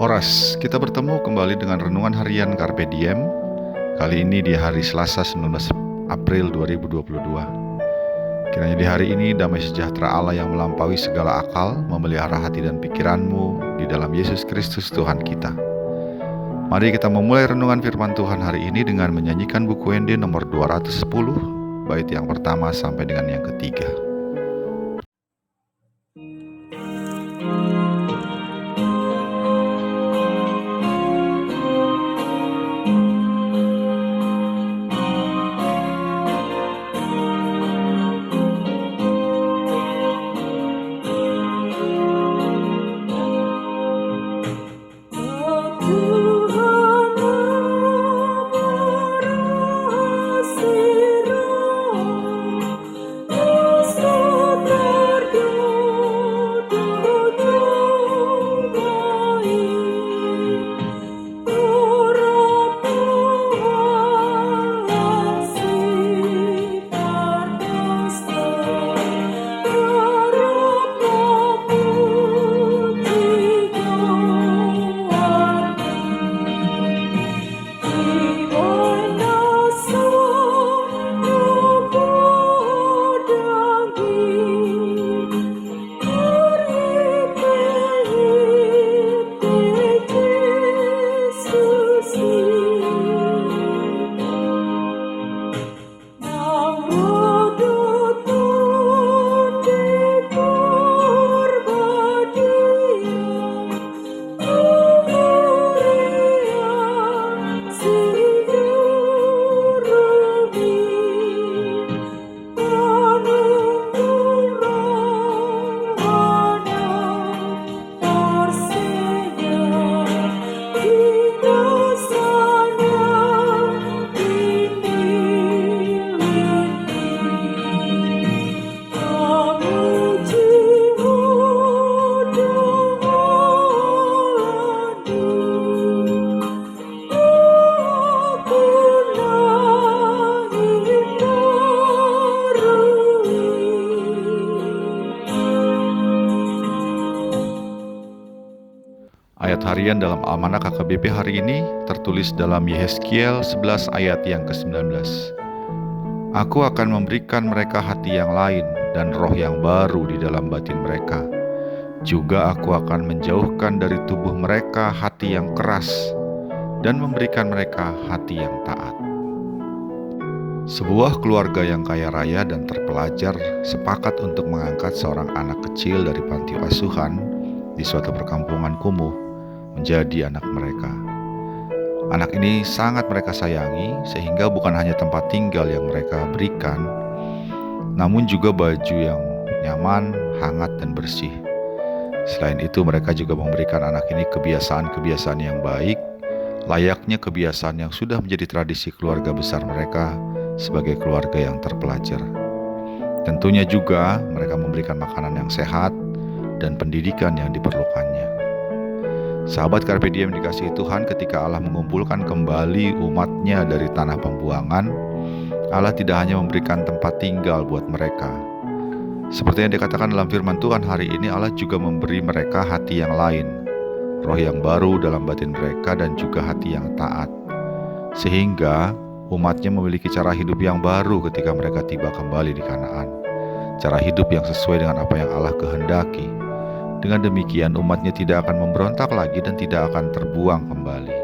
Horas, kita bertemu kembali dengan renungan harian Carpe Diem. Kali ini di hari Selasa 19 April 2022. Kiranya di hari ini damai sejahtera Allah yang melampaui segala akal memelihara hati dan pikiranmu di dalam Yesus Kristus Tuhan kita. Mari kita memulai renungan firman Tuhan hari ini dengan menyanyikan buku WND nomor 210, bait yang pertama sampai dengan yang ketiga. Ayat harian dalam Almanak KKBP hari ini tertulis dalam Yehezkiel 11 ayat yang ke-19. Aku akan memberikan mereka hati yang lain dan roh yang baru di dalam batin mereka. Juga aku akan menjauhkan dari tubuh mereka hati yang keras dan memberikan mereka hati yang taat. Sebuah keluarga yang kaya raya dan terpelajar sepakat untuk mengangkat seorang anak kecil dari panti asuhan di suatu perkampungan kumuh menjadi anak mereka. Anak ini sangat mereka sayangi sehingga bukan hanya tempat tinggal yang mereka berikan, namun juga baju yang nyaman, hangat, dan bersih. Selain itu mereka juga memberikan anak ini kebiasaan-kebiasaan yang baik, layaknya kebiasaan yang sudah menjadi tradisi keluarga besar mereka sebagai keluarga yang terpelajar. Tentunya juga mereka memberikan makanan yang sehat dan pendidikan yang diperlukannya. Sahabat Carpe Diem dikasihi Tuhan, ketika Allah mengumpulkan kembali umatnya dari tanah pembuangan, Allah tidak hanya memberikan tempat tinggal buat mereka. Seperti yang dikatakan dalam firman Tuhan hari ini, Allah juga memberi mereka hati yang lain, roh yang baru dalam batin mereka dan juga hati yang taat. Sehingga umatnya memiliki cara hidup yang baru ketika mereka tiba kembali di Kanaan. Cara hidup yang sesuai dengan apa yang Allah kehendaki. Dengan demikian umatnya tidak akan memberontak lagi dan tidak akan terbuang kembali.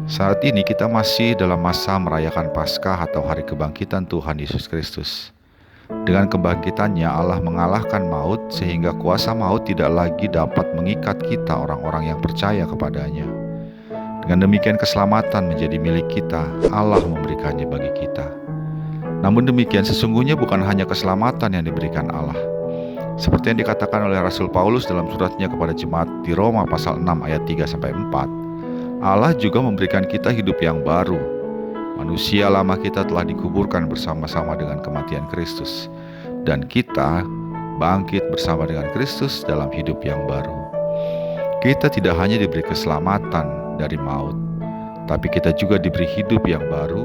Saat ini kita masih dalam masa merayakan Paskah atau Hari Kebangkitan Tuhan Yesus Kristus. Dengan kebangkitannya Allah mengalahkan maut sehingga kuasa maut tidak lagi dapat mengikat kita orang-orang yang percaya kepadanya. Dengan demikian keselamatan menjadi milik kita, Allah memberikannya bagi kita. Namun demikian sesungguhnya bukan hanya keselamatan yang diberikan Allah. Seperti yang dikatakan oleh Rasul Paulus dalam suratnya kepada jemaat di Roma pasal 6 ayat 3-4, Allah juga memberikan kita hidup yang baru. Manusia lama kita telah dikuburkan bersama-sama dengan kematian Kristus, dan kita bangkit bersama dengan Kristus dalam hidup yang baru. Kita tidak hanya diberi keselamatan dari maut, tapi kita juga diberi hidup yang baru,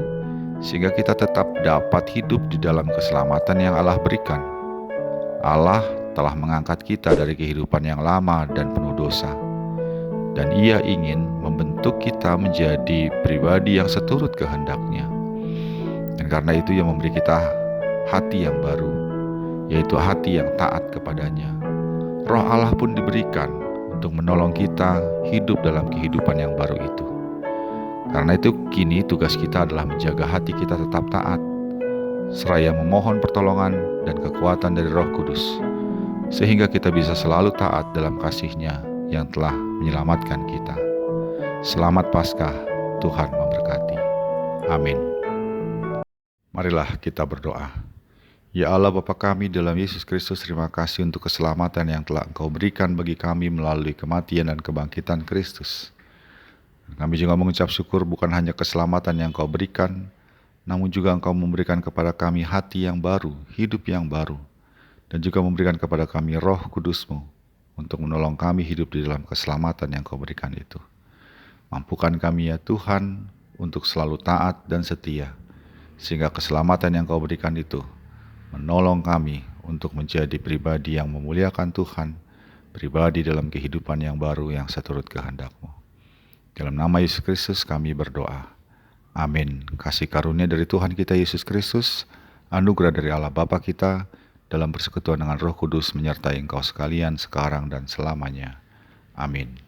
sehingga kita tetap dapat hidup di dalam keselamatan yang Allah berikan. Allah telah mengangkat kita dari kehidupan yang lama dan penuh dosa. dan Ia ingin membentuk kita menjadi pribadi yang seturut kehendak-Nya. Dan karena itu Ia memberi kita hati yang baru, yaitu hati yang taat kepadanya. Roh Allah pun diberikan untuk menolong kita hidup dalam kehidupan yang baru itu. Karena itu kini tugas kita adalah menjaga hati kita tetap taat, seraya memohon pertolongan dan kekuatan dari Roh Kudus, sehingga kita bisa selalu taat dalam kasih-Nya yang telah menyelamatkan kita. Selamat Paskah, Tuhan memberkati. Amin. Marilah kita berdoa. Ya Allah Bapa kami dalam Yesus Kristus, terima kasih untuk keselamatan yang telah Engkau berikan bagi kami melalui kematian dan kebangkitan Kristus. Kami juga mengucap syukur bukan hanya keselamatan yang Engkau berikan, namun juga Engkau memberikan kepada kami hati yang baru, hidup yang baru, dan juga memberikan kepada kami Roh Kudus-Mu untuk menolong kami hidup di dalam keselamatan yang Engkau berikan itu. Mampukan kami ya Tuhan untuk selalu taat dan setia, sehingga keselamatan yang Engkau berikan itu menolong kami untuk menjadi pribadi yang memuliakan Tuhan, pribadi dalam kehidupan yang baru yang seturut kehendak-Mu. Dalam nama Yesus Kristus kami berdoa. Amin. Kasih karunia dari Tuhan kita Yesus Kristus, anugerah dari Allah Bapa kita, dalam persekutuan dengan Roh Kudus menyertai engkau sekalian sekarang dan selamanya. Amin.